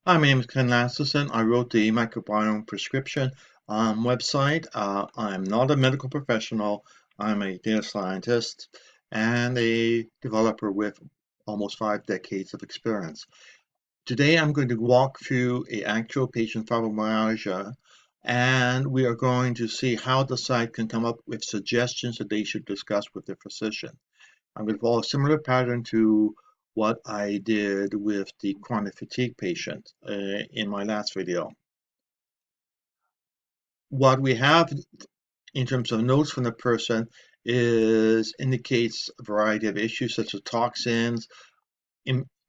Hi, my name is Ken Lasterson. I wrote the microbiome prescription website. I'm not a medical professional. I'm a data scientist and a developer with almost 5 decades of experience. Today, I'm going to walk through an actual patient fibromyalgia, and we are going to see how the site can come up with suggestions that they should discuss with their physician. I'm going to follow a similar pattern to what I did with the chronic fatigue patient in my last video. What we have in terms of notes from the person is indicates a variety of issues such as toxins,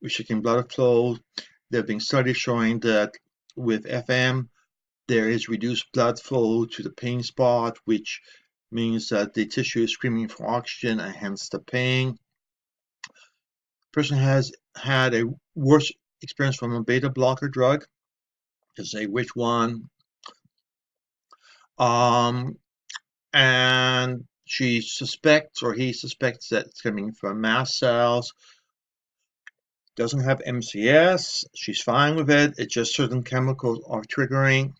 restricting blood flow. There have been studies showing that with FM, there is reduced blood flow to the pain spot, which means that the tissue is screaming for oxygen and hence the pain. Person has had a worse experience from a beta blocker drug, to say which one, um, and she suspects or he suspects that it's coming from mast cells. Doesn't have MCS. She's fine with it. It's just certain chemicals are triggering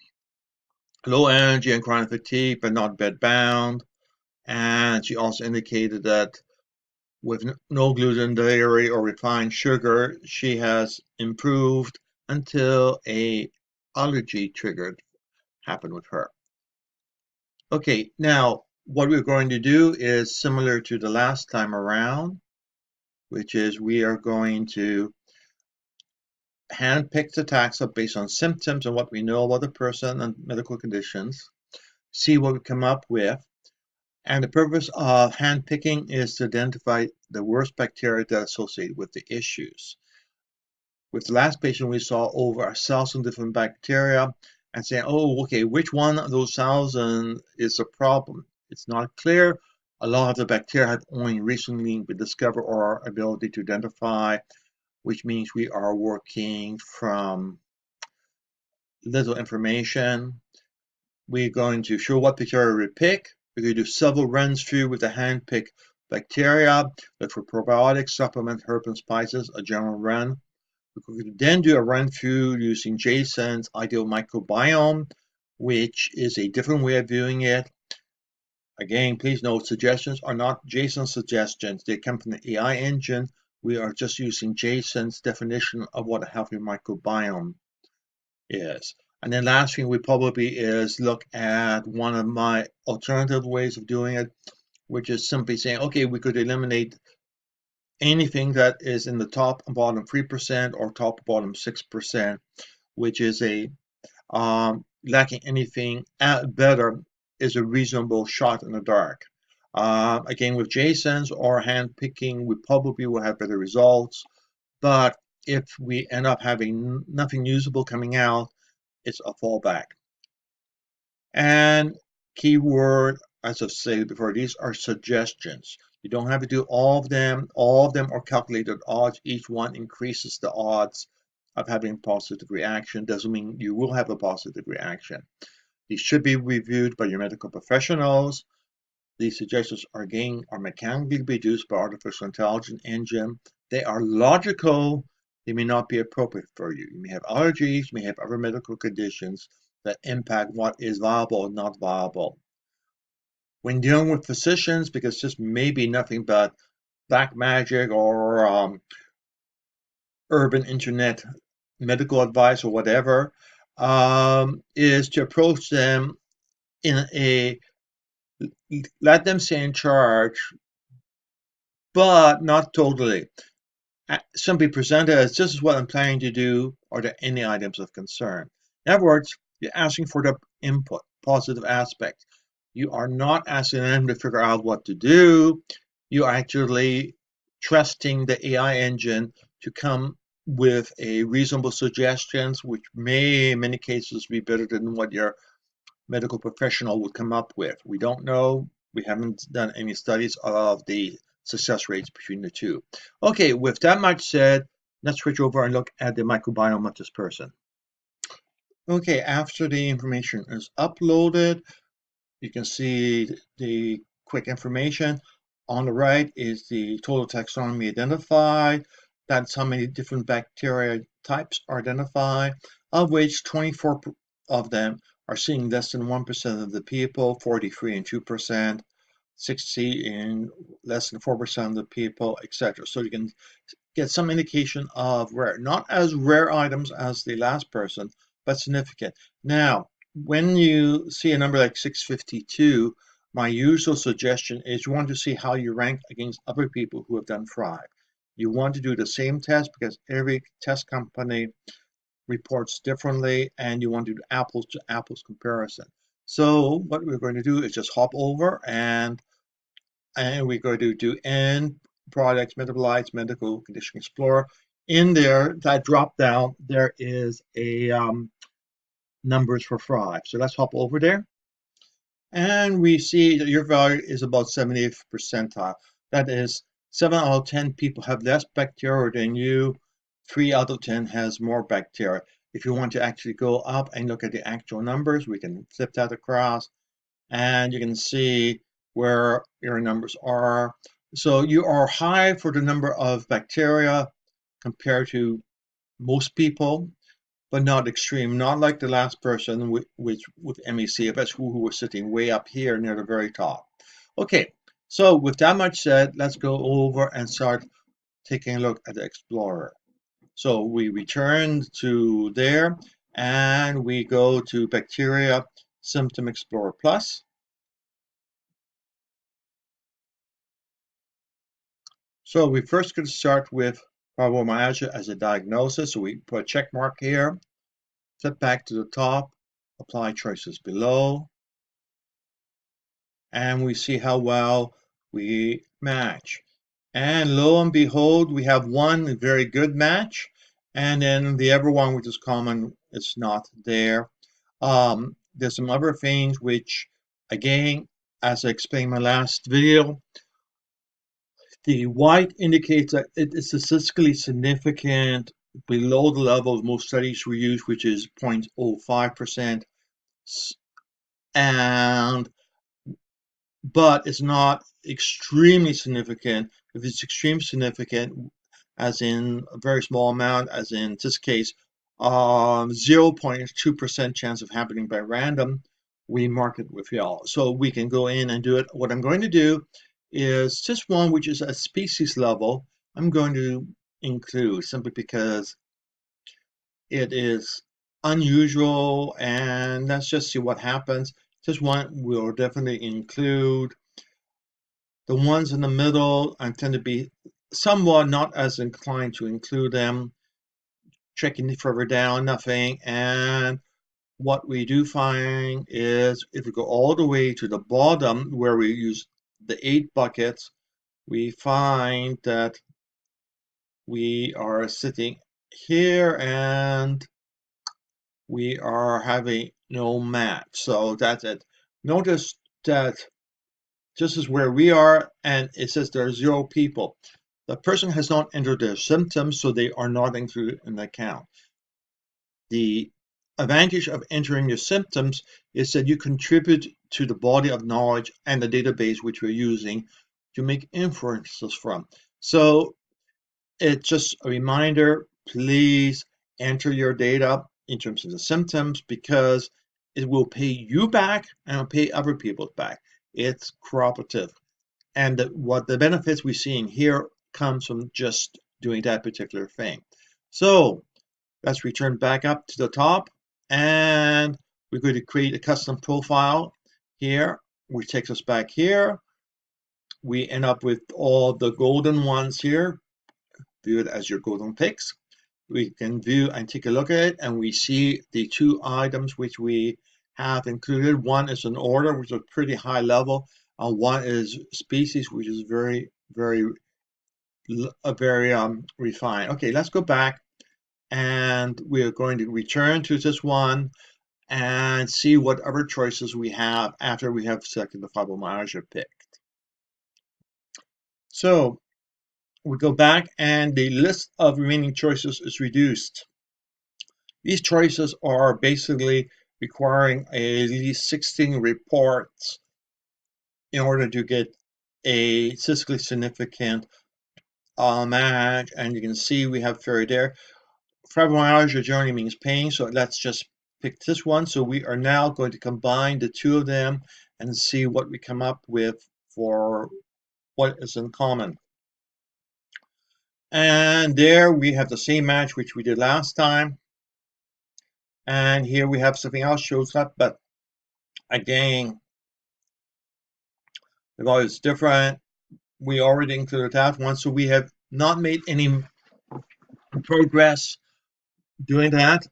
low energy and chronic fatigue, but not bed bound. And she also indicated that with no gluten, dairy, or refined sugar, she has improved until a allergy triggered happened with her. Okay, now what we're going to do is similar to the last time around, which is we are going to handpick the taxa based on symptoms and what we know about the person and medical conditions, see what we come up with. And the purpose of handpicking is to identify the worst bacteria that associate with the issues. With the last patient, we saw over 1,000 different bacteria and saying, oh, okay, which one of those 1,000 is a problem? It's not clear. A lot of the bacteria have only recently been discovered or our ability to identify, which means we are working from little information. We're going to show what bacteria we pick. We're going to do several runs through with the hand-picked bacteria, look for probiotics, supplement, herbs, and spices, a general run. We could then do a run through using Jason's ideal microbiome, which is a different way of viewing it. Again, please note suggestions are not Jason's suggestions. They come from the AI engine. We are just using Jason's definition of what a healthy microbiome is. And then last thing we probably is look at one of my alternative ways of doing it, which is simply saying, okay, we could eliminate anything that is in the top and bottom 3% or top and bottom 6%, which is a lacking anything better is a reasonable shot in the dark. Again, with Jason's or hand picking, we probably will have better results. But if we end up having nothing usable coming out, it's a fallback. And keyword, as I've said before, these are suggestions. You don't have to do all of them. All of them are calculated odds. Each one increases the odds of having a positive reaction. Doesn't mean you will have a positive reaction. These should be reviewed by your medical professionals. These suggestions are again are mechanically produced by artificial intelligence engine. They are logical. They may not be appropriate for you. You may have allergies, you may have other medical conditions that impact what is viable and not viable. When dealing with physicians, because this may be nothing but black magic or urban internet medical advice or whatever, is to approach them in a let them stay in charge, but not totally. Simply present it as this is what I'm planning to do. Are there any items of concern? In other words, you're asking for the input, positive aspect. You are not asking them to figure out what to do. You are actually trusting the AI engine to come with a reasonable suggestions, which may in many cases be better than what your medical professional would come up with. We don't know. We haven't done any studies of the success rates between the two. Okay, with that much said, let's switch over and look at the microbiome of this person. Okay, after the information is uploaded, you can see the quick information. On the right is the total taxonomy identified. That's how many different bacteria types are identified, of which 24 of them are seeing less than 1% of the people, 43 and 2%, 60 in less than 4% of the people, etc. So you can get some indication of rare, not as rare items as the last person, but significant. Now, when you see a number like 652, my usual suggestion is you want to see how you rank against other people who have done Thrive. You want to do the same test because every test company reports differently, and you want to do apples to apples comparison. So what we're going to do is just hop over and we're going to do end products, metabolites, medical condition explorer. In there, that drop down, there is a numbers for Thrive. So let's hop over there. And we see that your value is about 70th percentile. That is 7 out of 10 people have less bacteria than you. 3 out of 10 has more bacteria. If you want to actually go up and look at the actual numbers, we can flip that across and you can see where your numbers are. So you are high for the number of bacteria compared to most people, but not extreme, not like the last person with MECFS who was sitting way up here near the very top. Okay, so with that much said, let's go over and start taking a look at the Explorer. So we return to there and we go to Bacteria Symptom Explorer Plus. So we first going to start with fibromyalgia as a diagnosis. So we put a check mark here, flip back to the top, apply choices below, and we see how well we match. And lo and behold, we have one very good match, and then the other one, which is common, is not there. There's some other things which, again, as I explained in my last video, the white indicates that it is statistically significant below the level of most studies we use, which is 0.05%, and but it's not extremely significant. If it's extremely significant, as in a very small amount, as in this case, 0.2% chance of happening by random, we mark it with yellow. So we can go in and do it. What I'm going to do is just one which is at species level. I'm going to include simply because it is unusual, and let's just see what happens. Just one will definitely include. The ones in the middle, I tend to be somewhat not as inclined to include them. Checking further down, nothing. And what we do find is if we go all the way to the bottom where we use the 8 buckets, we find that we are sitting here and we are having no match. So that's it. Notice that this is where we are, and it says there are 0 people. The person has not entered their symptoms, so they are not included in the count. The advantage of entering your symptoms is that you contribute to the body of knowledge and the database which we're using to make inferences from. So it's just a reminder, please enter your data in terms of the symptoms because it will pay you back and it'll pay other people back. It's cooperative. And what the benefits we're seeing here comes from just doing that particular thing. So let's return back up to the top, and we're going to create a custom profile here, which takes us back here. We end up with all the golden ones here. View it as your golden picks. We can view and take a look at it, and we see the 2 items which we have included. One is an order, which is a pretty high level. One is species, which is very refined. Okay, let's go back, and we are going to return to this one and see what other choices we have after we have selected the fibromyalgia picked. So we go back, and the list of remaining choices is reduced. These choices are basically requiring at least 16 reports in order to get a statistically significant match, and you can see we have fairy there. Fibromyalgia generally means pain, so let's just pick this one. So we are now going to combine the two of them and see what we come up with for what is in common. And there we have the same match which we did last time. And here we have something else shows up, but again, the value is different. We already included that one, so we have not made any progress doing that.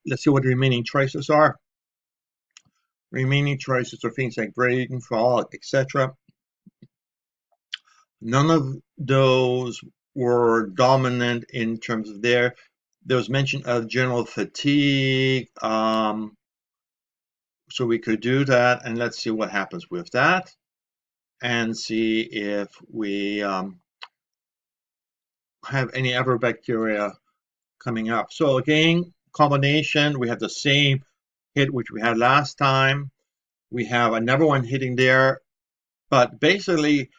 Let's see what the remaining choices are. Remaining choices are things like brain, fall, etc. None of those were dominant in terms of there was mention of general fatigue. So we could do that, and let's see what happens with that, and see if we have any other bacteria coming up. So again, combination, we have the same hit which we had last time. We have another one hitting there, but basically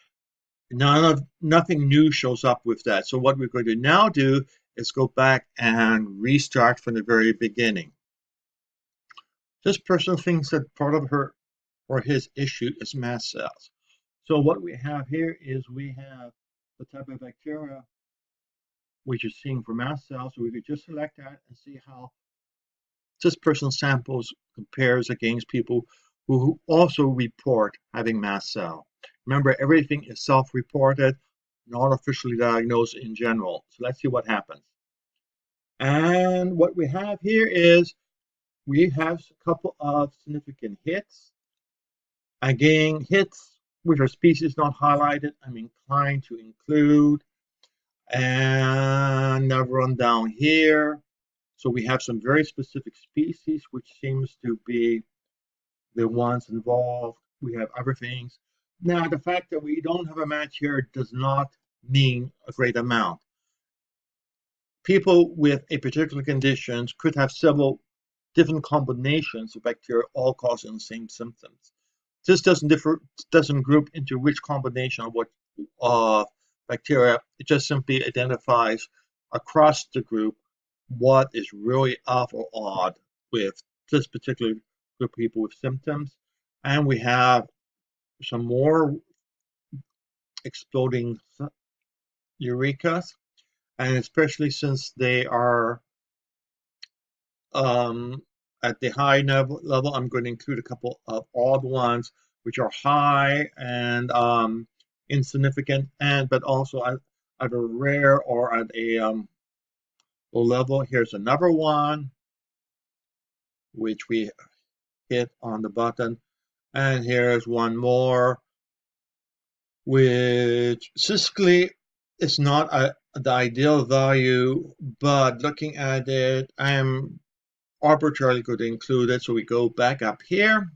nothing new shows up with that. So what we're going to now do is go back and restart from the very beginning. This person thinks that part of her or his issue is mast cells. So what we have here is we have the type of bacteria which is seeing for mast cells. So we could just select that and see how this person's samples compares against people who also report having mast cell. Remember, everything is self-reported, not officially diagnosed in general. So let's see what happens. And what we have here is we have a couple of significant hits. Again, hits which are species not highlighted, I'm inclined to include. And another run down here. So we have some very specific species, which seems to be the ones involved. We have other things. Now, the fact that we don't have a match here does not mean a great amount. People with a particular condition could have several different combinations of bacteria all causing the same symptoms. This doesn't group into which combination of what bacteria. It just simply identifies across the group what is really off or odd with this particular group of people with symptoms. And we have some more exploding eurekas, and especially since they are at the high level, I'm going to include a couple of odd ones, which are high and insignificant, but also at a rare or at a low level. Here's another one, which we hit on the button. And here's one more, which statistically is not the ideal value, but looking at it, I am arbitrarily going to include it. So we go back up here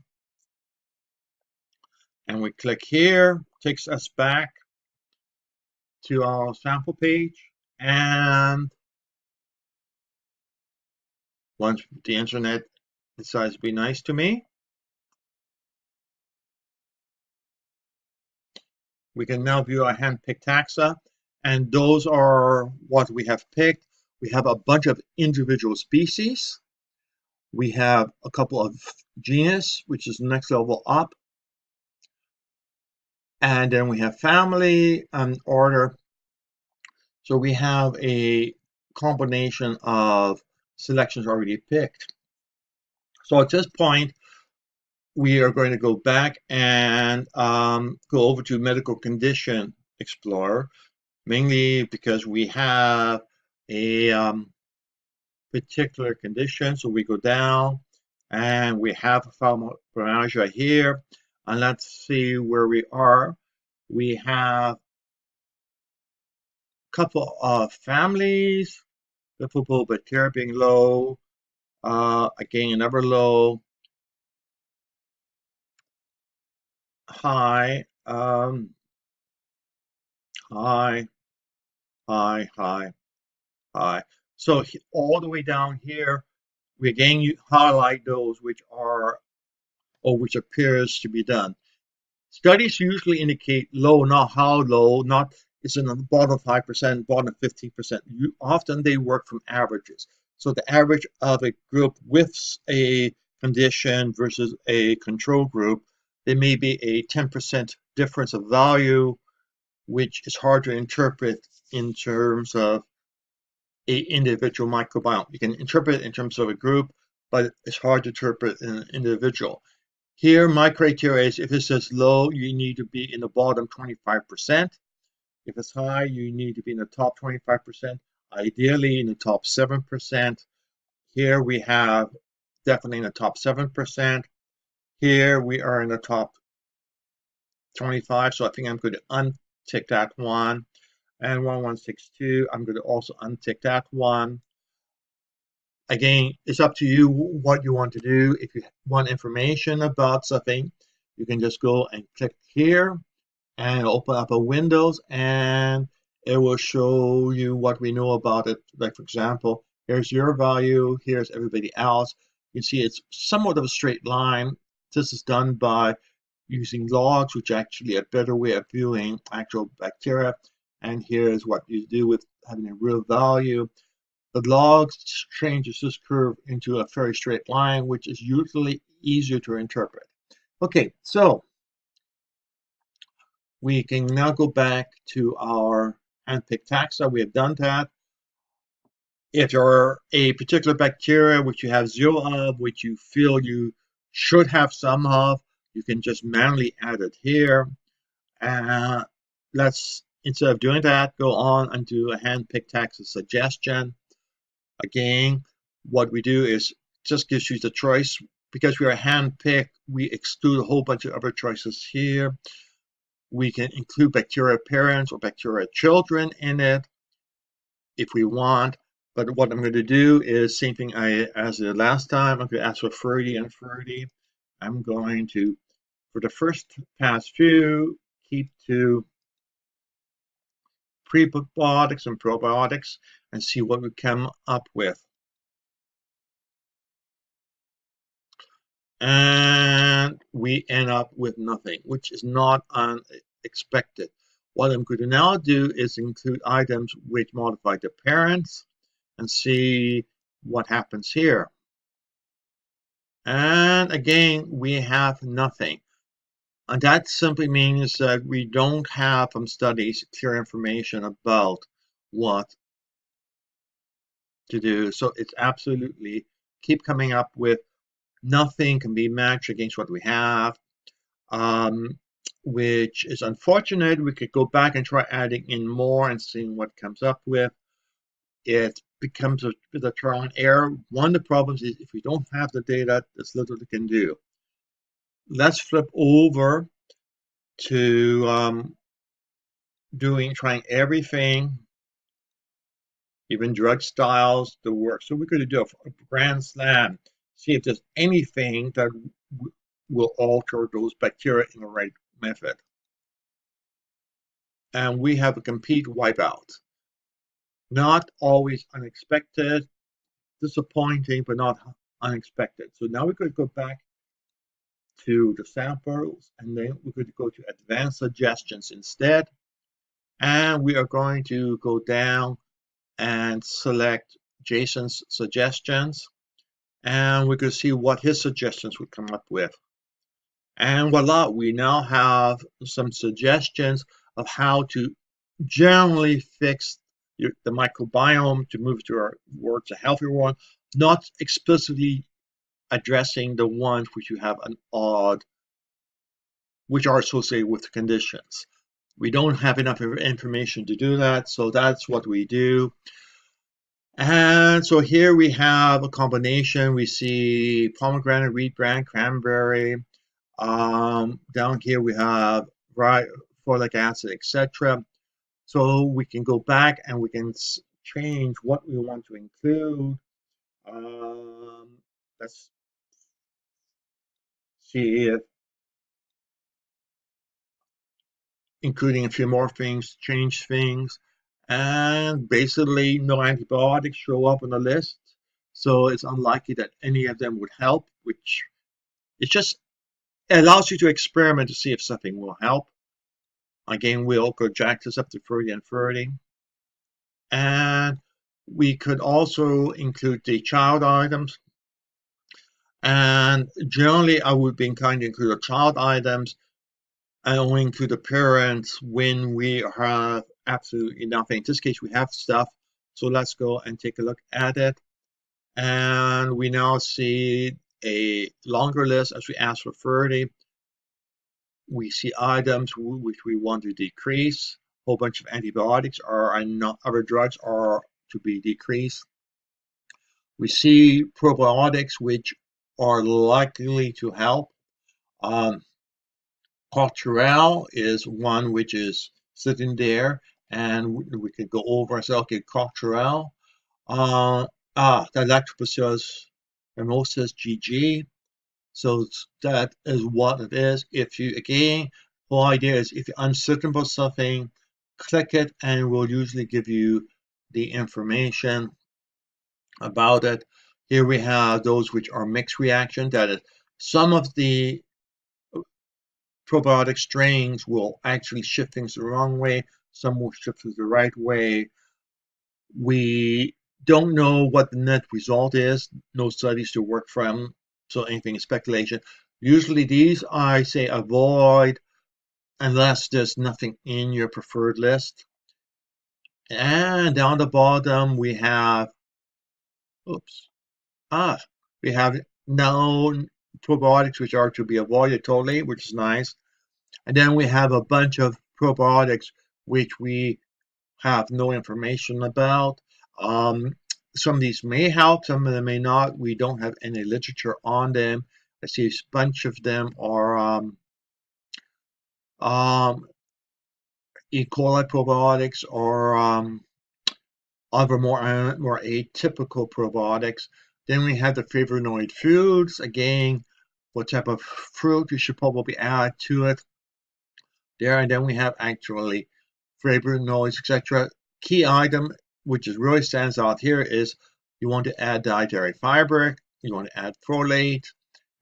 and we click here, takes us back to our sample page. And once the internet decides to be nice to me, we can now view our hand-picked taxa, and those are what we have picked. We have a bunch of individual species. We have a couple of genus, which is the next level up. And then we have family and order. So we have a combination of selections already picked. So at this point, we are going to go back and go over to Medical Condition Explorer, mainly because we have a particular condition. So we go down and we have fibromyalgia here. And let's see where we are. We have a couple of families, the football bacteria being low, again another low, high, high, high, high, high. So all the way down here, we again highlight those which are, or which appears to be done. Studies usually indicate low, not how low, not it's in the bottom 5%, bottom 15%. Often they work from averages. So the average of a group with a condition versus a control group, there may be a 10% difference of value, which is hard to interpret in terms of a individual microbiome. You can interpret it in terms of a group, but it's hard to interpret in an individual. Here, my criteria is if it says low, you need to be in the bottom 25%. If it's high, you need to be in the top 25%, ideally in the top 7%. Here we have definitely in the top 7%. Here we are in the top 25, so I think I'm going to untick that one. And 1162, I'm going to also untick that one. Again, it's up to you what you want to do. If you want information about something, you can just go and click here and open up a Windows and it will show you what we know about it. Like for example, here's your value, here's everybody else. You can see it's somewhat of a straight line. This is done by using logs, which are actually a better way of viewing actual bacteria. And here's what you do with having a real value. The logs changes this curve into a very straight line, which is usually easier to interpret. Okay, so we can now go back to our handpicked taxa. We have done that. If there are a particular bacteria which you have zero of, which you feel you should have some of, you can just manually add it here. Let's, instead of doing that, go on and do a handpicked taxa suggestion. Again, what we do is just gives you the choice. Because we are handpicked, we exclude a whole bunch of other choices here. We can include bacteria parents or bacteria children in it if we want. But what I'm going to do is same thing as the last time. I'm going to ask for 30 and 30. I'm going to, for the first pass few, keep to prebiotics and probiotics and see what we come up with. And we end up with nothing, which is not unexpected. What I'm going to now do is include items which modify the parents and see what happens here. And again, we have nothing. And that simply means that we don't have from studies clear information about what to do. So it's absolutely keep coming up with nothing can be matched against what we have, which is unfortunate. We could go back and try adding in more and seeing what comes up with. It becomes a bit of trial and error. One of the problems is if we don't have the data, there's little we can do. Let's flip over to trying everything, even drug styles, the work. So we're going to do a grand slam, see if there's anything that will alter those bacteria in the right method. And we have a complete wipeout. Not always unexpected, disappointing, but not unexpected. So now we're going to go back to the samples, and then we're going to go to advanced suggestions instead. And we are going to go down and select Jason's suggestions. And we're going to see what his suggestions would come up with. And voila, we now have some suggestions of how to generally fix the microbiome to move towards a healthier one, not explicitly addressing the ones which you have an odd, which are associated with conditions. We don't have enough information to do that, so that's what we do. And so here we have a combination. We see pomegranate, wheat bran, cranberry. Down here we have folic acid, etc. So we can go back and we can change what we want to include. Let's see if including a few more things, change things, and basically no antibiotics show up on the list. So it's unlikely that any of them would help, which it allows you to experiment to see if something will help. Again, we'll go jack this up to 30 and 30. And we could also include the child items. And generally, I would be inclined to include the child items and only include the parents when we have absolutely nothing. In this case, we have stuff. So let's go and take a look at it. And we now see a longer list as we ask for 30. We see items which we want to decrease. A whole bunch of antibiotics or other drugs are to be decreased. We see probiotics which are likely to help. Cultural is one which is sitting there, and we could go over and say, okay, cultural. The lactobacillus rhamnosus GG. So that is what it is. If you, again, the whole idea is if you're uncertain about something, click it and it will usually give you the information about it. Here we have those which are mixed reaction. That is, some of the probiotic strains will actually shift things the wrong way. Some will shift things the right way. We don't know what the net result is. No studies to work from, so anything is speculation. Usually these I say avoid unless there's nothing in your preferred list. And down the bottom we have, we have known probiotics which are to be avoided totally, which is nice. And then we have a bunch of probiotics which we have no information about. Some of these may help, some of them may not. We don't have any literature on them. I see a bunch of them are E. coli probiotics or other more atypical probiotics. Then we have the flavonoid foods. Again, what type of fruit you should probably add to it there. And then we have actually flavonoids, etc. Key item, which is really stands out here, is you want to add dietary fiber, you want to add folate,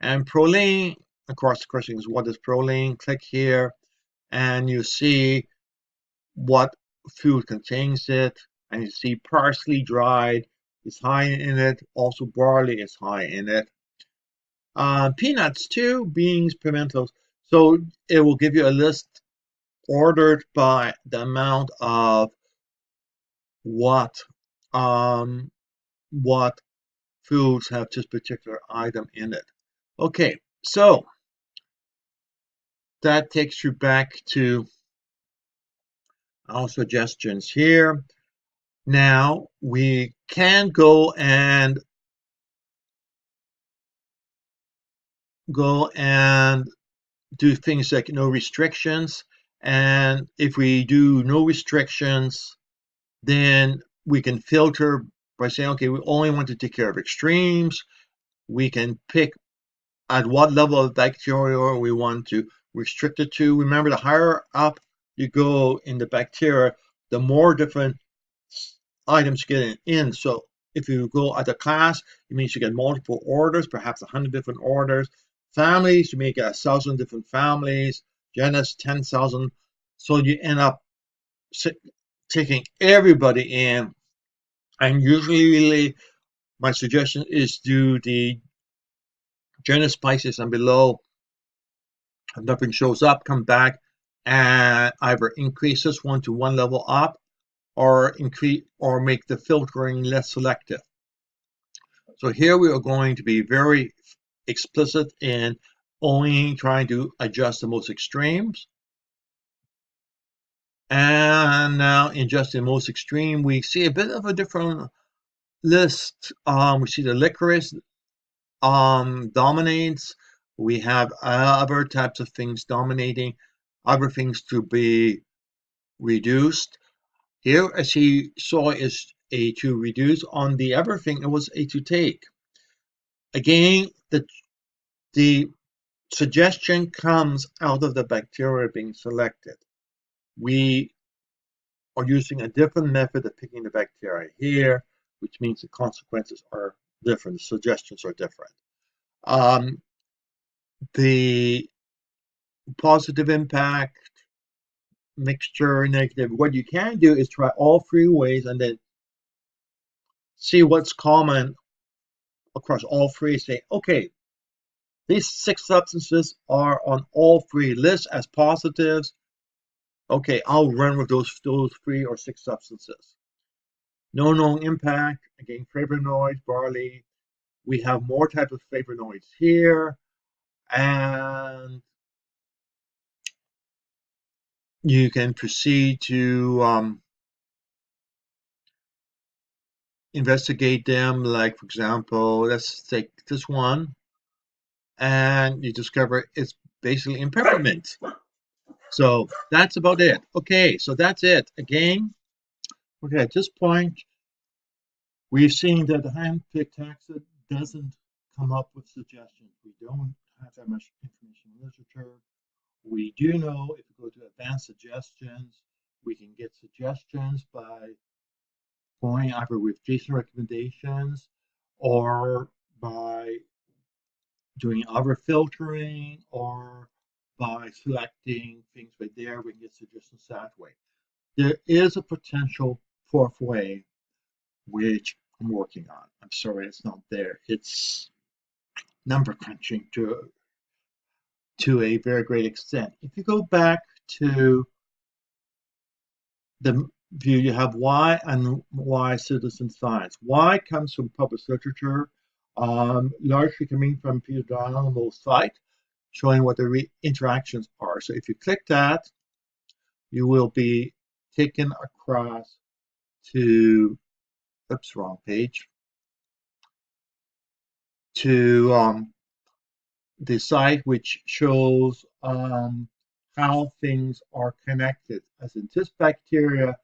and proline. Of course, the question is, what is proline? Click here, and you see what food contains it, and you see parsley dried is high in it. Also, barley is high in it. Peanuts too, beans, pimentos. So it will give you a list ordered by the amount of what what foods have this particular item in it. Okay, so that takes you back to our suggestions here. Now we can go and do things like no restrictions. And if we do no restrictions, then we can filter by saying, okay, we only want to take care of extremes. We can pick at what level of bacteria we want to restrict it to. Remember, the higher up you go in the bacteria, the more different items get in. So if you go at a class, it means you get multiple orders, perhaps 100 different orders. Families, you may get 1,000 different families. Genus, 10,000. So you end up taking everybody in. And usually, my suggestion is do the genus spices and below. If nothing shows up, come back and either increase this one to one level up or increase or make the filtering less selective. So here we are going to be very explicit in only trying to adjust the most extremes. And now in just the most extreme, we see a bit of a different list. We see the licorice dominates. We have other types of things dominating, other things to be reduced. Here, as he saw, is a to reduce. On the other thing, it was a to take. Again, the suggestion comes out of the bacteria being selected. We are using a different method of picking the bacteria here, which means the consequences are different. The suggestions are different. The positive impact mixture, negative. What you can do is try all three ways and then see what's common across all three. Say, okay, these 6 substances are on all three lists as positives. Okay, I'll run with those 3 or 6 substances. No known impact. Again, flavonoids, barley. We have more types of flavonoids here, and you can proceed to investigate them. Like, for example, let's take this one, and you discover it's basically in peppermint. So that's about it. Okay, so that's it. Again, okay, at this point, we've seen that the hand-picked taxa doesn't come up with suggestions. We don't have that much information in literature. We do know if we go to advanced suggestions, we can get suggestions by going either with JSON recommendations or by doing other filtering or by selecting things right there. We can get suggestions that way. There is a potential fourth way, which I'm working on. I'm sorry it's not there. It's number crunching to a very great extent. If you go back to the view, you have why and why citizen science. Why comes from published literature, largely coming from Peter Donald's site, showing what the interactions are. So if you click that, you will be taken across to, oops, wrong page, to the site which shows how things are connected. As in, this bacteria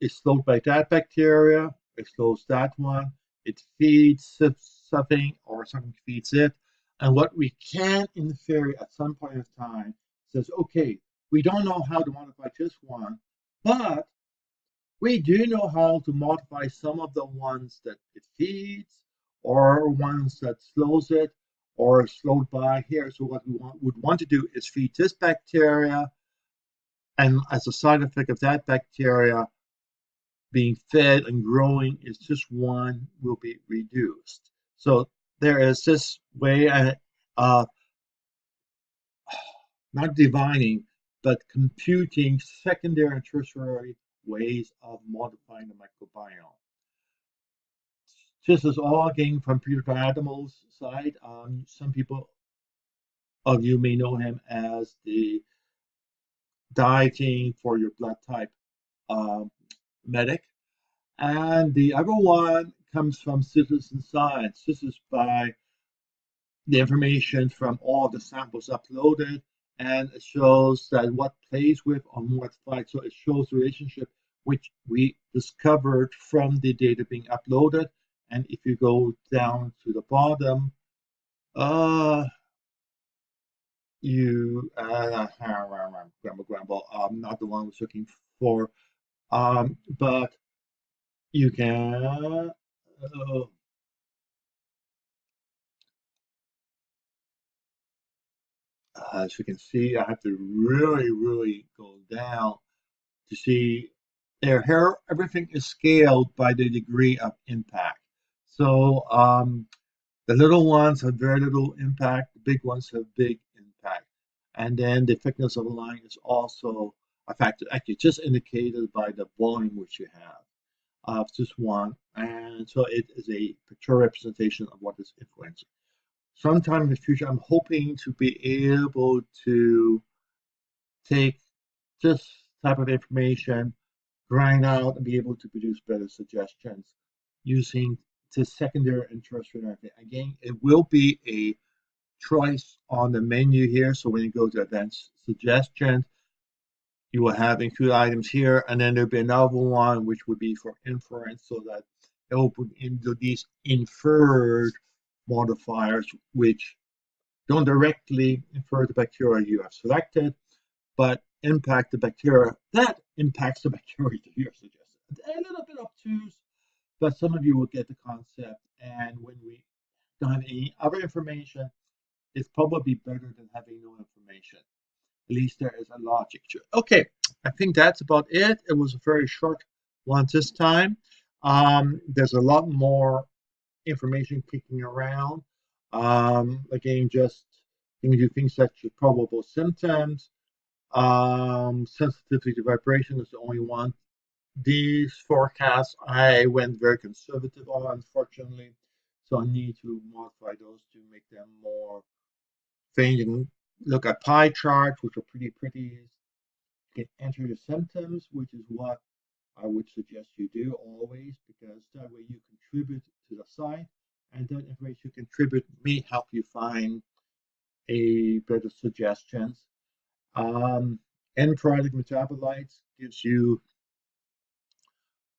is slowed by that bacteria, it slows that one, it feeds something or something feeds it. And what we can infer at some point of time says, okay, we don't know how to modify this one, but we do know how to modify some of the ones that it feeds or ones that slows it or slowed by here. So what we would want to do is feed this bacteria, and as a side effect of that bacteria being fed and growing, is just one will be reduced. So there is this way of not divining, but computing secondary and tertiary ways of modifying the microbiome. This is all again from Peter Adam's side. Some people of you may know him as the dieting for your blood type medic. And the other one comes from citizen science. This is by the information from all the samples uploaded, and it shows that what plays with on what fight. So it shows the relationship which we discovered from the data being uploaded. And if you go down to the bottom, you grumble, not the one I was looking for, but you can. As you can see, I have to really go down to see here. Everything is scaled by the degree of impact. So the little ones have very little impact. The big ones have big impact. And then the thickness of the line is also a factor, actually just indicated by the volume which you have of just one. And so it is a pictorial representation of what is influencing. Sometime in the future, I'm hoping to be able to take this type of information, grind out, and be able to produce better suggestions using the secondary and tertiary. Again, it will be a choice on the menu here. So when you go to advanced suggestions, you will have include items here, and then there'll be another one which would be for inference, so that it will put into these inferred modifiers, which don't directly infer the bacteria you have selected, but impact the bacteria that impacts the bacteria that you're suggesting. A little bit obtuse, but some of you will get the concept. And when we don't have any other information, it's probably better than having no information. At least there is a logic to it. Okay, I think that's about it. It was a very short one this time. There's a lot more information kicking around. Again, just you can do things such as probable symptoms. Sensitivity to vibration is the only one. These forecasts I went very conservative on, unfortunately, so I need to modify those to make them more faint. You can look at pie charts, which are pretty pretty. You can enter your symptoms, which is what I would suggest you do always, because that way you contribute to the site, and that information you contribute may help you find a better suggestions. End product metabolites gives you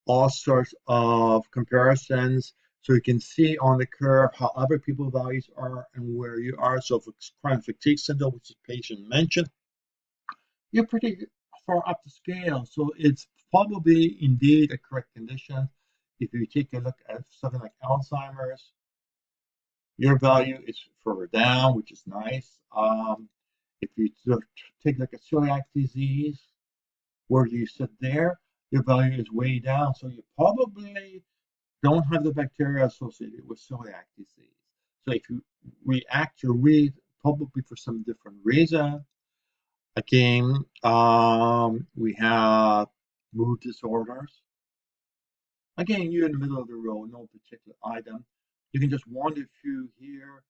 all sorts of comparisons, so you can see on the curve how other people's values are and where you are. So for chronic fatigue syndrome, which the patient mentioned, you're pretty far up the scale. So it's probably indeed a correct condition. If you take a look at something like Alzheimer's, your value is further down, which is nice. If you take a look at celiac disease, where you sit there, your value is way down. So you probably don't have the bacteria associated with celiac disease. So if you react to read, probably for some different reason. Again, we have mood disorders. Again, you're in the middle of the road, no particular item. You can just wander through here,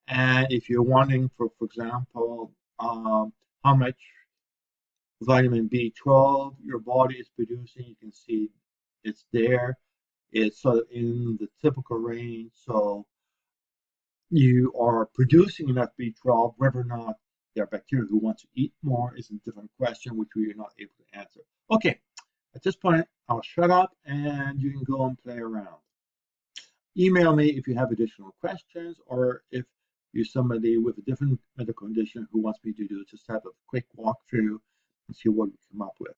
and if you're wanting, for example, how much vitamin B12 your body is producing, you can see it's there. It's sort of in the typical range, so you are producing enough B12. Whether or not there are bacteria who want to eat more is a different question, which we are not able to answer. Okay, at this point, I'll shut up and you can go and play around. Email me if you have additional questions, or if you're somebody with a different medical condition who wants me to do just have a quick walkthrough and see what we come up with.